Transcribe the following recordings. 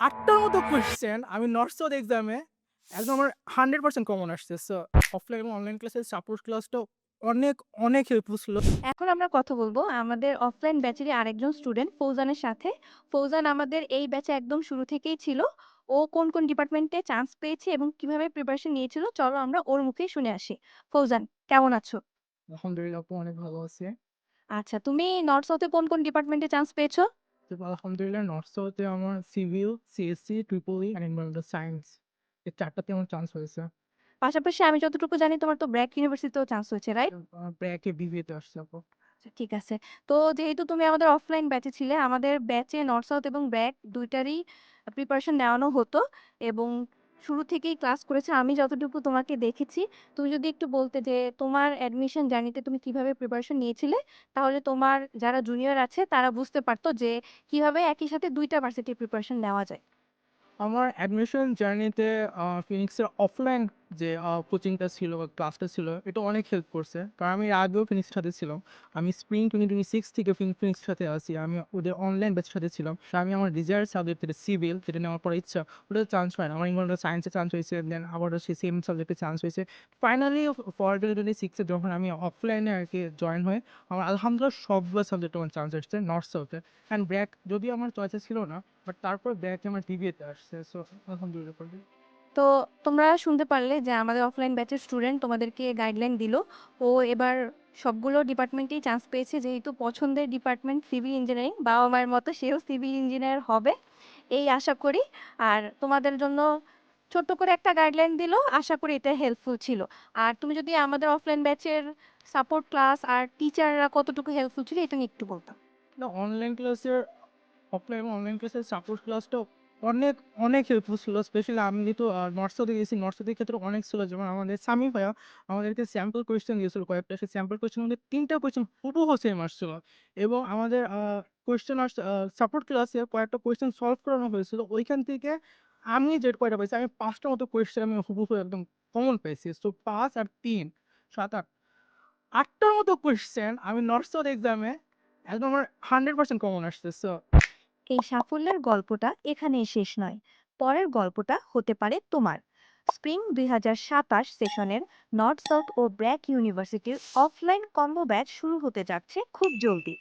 ৮ টার মতো কোয়েশ্চেন আমি নর্থ সাউথ এক্সামে একদম আমার 100% কমন আসছে। সো অফলাইন এবং অনলাইন ক্লাসের সাপোর্ট ক্লাসটাও অনেক, অনেক হেল্পফুল ছিল। এখন আমরা কথা বলবো আমাদের অফলাইন ব্যাচেরই আরেকজন স্টুডেন্ট ফৌজানের সাথে। ফৌজান আমাদের এই ব্যাচে একদম শুরু থেকেই ছিল। ও কোন, কোন ডিপার্টমেন্টে চান্স পেয়েছে এবং কিভাবে প্রিপারেশন নিয়েছিল চলো আমরা ওর মুখেই শুনে আসি। ফৌজান, কেমন আছো? আলহামদুলিল্লাহ আপু অনেক ভালো আছি। আচ্ছা, তুমি নর্থ সাউথে কোন, কোন ডিপার্টমেন্টে চান্স পেয়েছো? তো আলহামদুলিল্লাহ নর্থ সাউথে আমার civil, CSC, triple E and environmental science এই ৪ টাতে আমার চান্স হয়েছে। পাশাপাশি আমি যতটুকু জানি তোমার তো ব্র্যাক ইউনিভার্সিটিতেও চান্স হয়েছে, রাইট? ব্র্যাকে বিবিএ তে আসছে আপু। আচ্ছা, ঠিক আছে। তো যেহেতু তুমি আমাদের অফলাইন ব্যাচে ছিলে, আমাদের ব্যাচে নর্থ সাউথ এবং ব্র্যাক ২ টারই প্রিপারেশন নেওয়ানো হতো এবং শুরু থেকেই ক্লাস করেছে। আমি যতটুকু তোমাকে দেখেছি, তুমি যদি একটু বলতে যে তোমার অ্যাডমিশন জার্নিতে তুমি কিভাবে প্রিপারেশন নিয়েছিলে? তাহলে তোমার যারা জুনিয়র আছে তারা বুঝতে পারত যে কিভাবে একই সাথে ২ টা ভার্সিটির প্রিপারেশন নেওয়া যায়। আমার অ্যাডমিশন জার্নিতে ফিনিক্সের অফলাইন যে কোচিংটা ছিল বা ক্লাসটা ছিল এটা অনেক হেল্প করছে। কারণ আমি এর আগেও ফিনিক্সের সাথে ছিলাম। আমি স্প্রিং 2026 থেকে ফিনিক্সের সাথে আছি। আমি ওদের অনলাইন ব্যাচের সাথে ছিলাম। তো আমি আমার ডিজায়ার সাবজেক্ট যেটা সিভিল যেটা নেওয়ার পর ইচ্ছা ওটাতে চান্স হয় না। আমার এনভায়রনমেন্টাল সায়েন্সে চান্স হয়েছে। দেন আবার সেই সেম সাবজেক্টে চান্স হয়েছে। ফাইনালি ফর 2026 এ যখন আমি অফলাইনে আরকি জয়েন হই, আমার আলহামদুলিল্লাহ সবগুলো সাবজেক্টে আমার চান্স আসছে নর্থ সাউথে। অ্যান্ড ব্র্যাক যদিও আমার চয়েসে ছিল না। বাট তারপর ব্র্যাকে আমার ডিবিএতে আসছে। সো আলহামদুলিল্লাহ পড়ি। তো তোমরা শুনতে পারলে যে আমাদের অফলাইন ব্যাচের স্টুডেন্ট তোমাদেরকে গাইডলাইন দিল। ও এবার সবগুলো ডিপার্টমেন্টেই চান্স পেয়েছে, যেহেতু পছন্দের ডিপার্টমেন্ট সিভিল ইঞ্জিনিয়ারিং, বাবা মায়ের মতো সেও সিভিল ইঞ্জিনিয়ার হবে এই আশা করি। আর তোমাদের জন্য ছোট্ট করে একটা গাইডলাইন দিল, আশা করি এটা হেল্পফুল ছিল। আর তুমি যদি আমাদের অফলাইন ব্যাচের সাপোর্ট ক্লাস আর টিচাররা কতটুকু হেল্পফুল ছিল এটা নিয়ে একটু বলতাম। না অনলাইন ক্লাসের অফলাইন এবং অনলাইন ক্লাসের সাপোর্ট ক্লাসটাও অনেক, অনেক হেল্পফুল ছিল। স্পেশালি আমি যেহেতু নর্থ সাউথে গেছি, নর্থ সাউথের ক্ষেত্রে অনেক ছিল। যেমন আমাদের সামি ভাইয়া আমাদেরকে স্যাম্পল কোয়েশ্চেন দিয়েছিল কয়েকটা। সেই স্যাম্পল কোয়েশ্চেনের মধ্যে ৩ টা কোয়েশ্চেন হুবহু সেম আসছিল। এবং আমাদের কোয়েশ্চেন সাপোর্ট ক্লাসে কয়েকটা কোয়েশ্চেন সলভ করানো হয়েছিল। ওইখান থেকে আমি যে কয়টা পাইছি আমি ৫ টার মতো কোয়েশ্চেন আমি হুবহু একদম কমন পেয়েছি। সো ৫ আর ৩ ৭, ৮ ৮ টার মতো কোয়েশ্চেন আমি নর্থ সাউথ এক্সামে একদম আমার 100% কমন আসছে। সো এই সাফল্যের গল্পটা এখানেই শেষ নয়, পরের গল্পটা হতে পারে তোমার। স্প্রিং ২০২৭ সেশনের নর্থ সাউথ ও ব্র্যাক ইউনিভার্সিটির অফলাইন কম্বো ব্যাচ শুরু হতে যাচ্ছে খুব জলদি।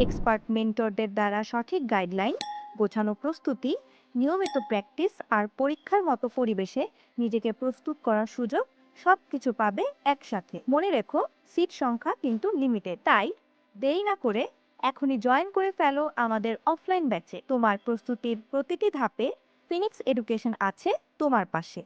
এক্সপার্ট মেন্টরদের দ্বারা সঠিক গাইডলাইন, গোছানো প্রস্তুতি, নিয়মিত প্র্যাকটিস আর পরীক্ষার মতো পরিবেশে নিজেকে প্রস্তুত করার সুযোগ, সবকিছু পাবে একসাথে। মনে রেখো, সিট সংখ্যা কিন্তু লিমিটেড, তাই দেরি না করে এখনই জয়েন করে ফেলো আমাদের অফলাইন ব্যাচে। তোমার প্রস্তুতির প্রতিটি ধাপে ফিনিক্স এডুকেশন আছে তোমার পাশে।